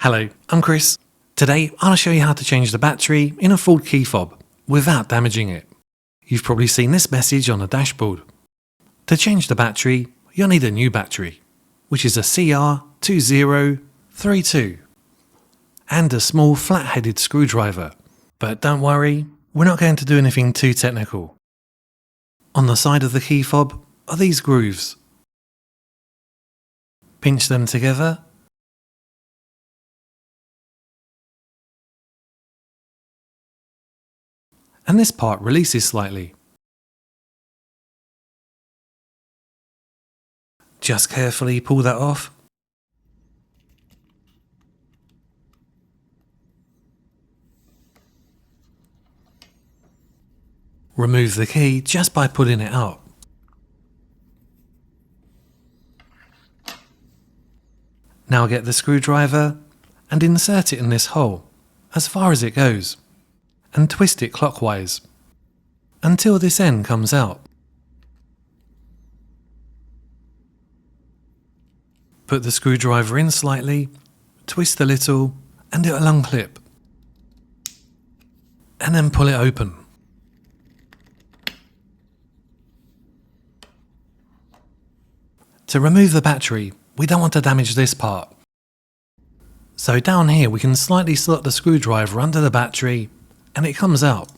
Hello, I'm Chris. Today I'll show you how to change the battery in a Ford key fob without damaging it. You've probably seen this message on the dashboard. To change the battery, you'll need a new battery, which is a CR2032, and a small flat-headed screwdriver. But don't worry, we're not going to do anything too technical. On the side of the key fob are these grooves. Pinch them together and this part releases slightly. Just carefully pull that off. Remove the key just by pulling it out. Now get the screwdriver and insert it in this hole as far as it goes, and twist it clockwise until this end comes out. Put the screwdriver in slightly, twist a little, and it'll unclip. And then pull it open. To remove the battery, we don't want to damage this part. So down here we can slightly slot the screwdriver under the battery and it comes out.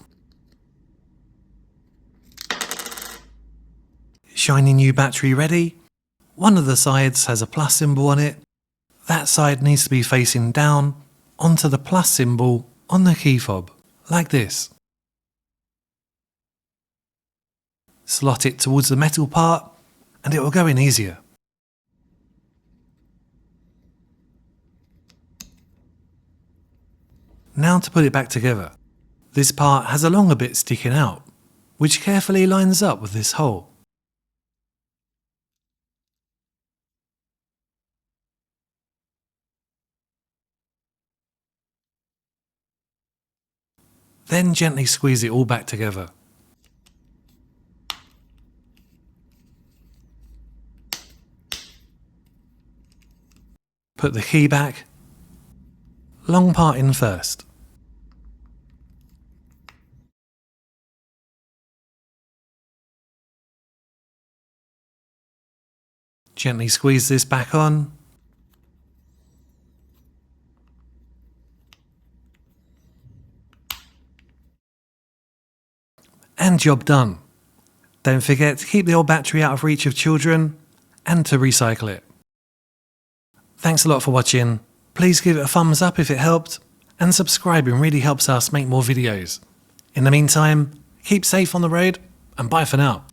Shiny new battery ready. One of the sides has a plus symbol on it. That side needs to be facing down onto the plus symbol on the key fob, like this. Slot it towards the metal part and it will go in easier. Now to put it back together. This part has a longer bit sticking out, which carefully lines up with this hole. Then gently squeeze it all back together. Put the key back, long part in first. Gently squeeze this back on. And job done. Don't forget to keep the old battery out of reach of children and to recycle it. Thanks a lot for watching. Please give it a thumbs up if it helped, and subscribing really helps us make more videos. In the meantime, keep safe on the road and bye for now.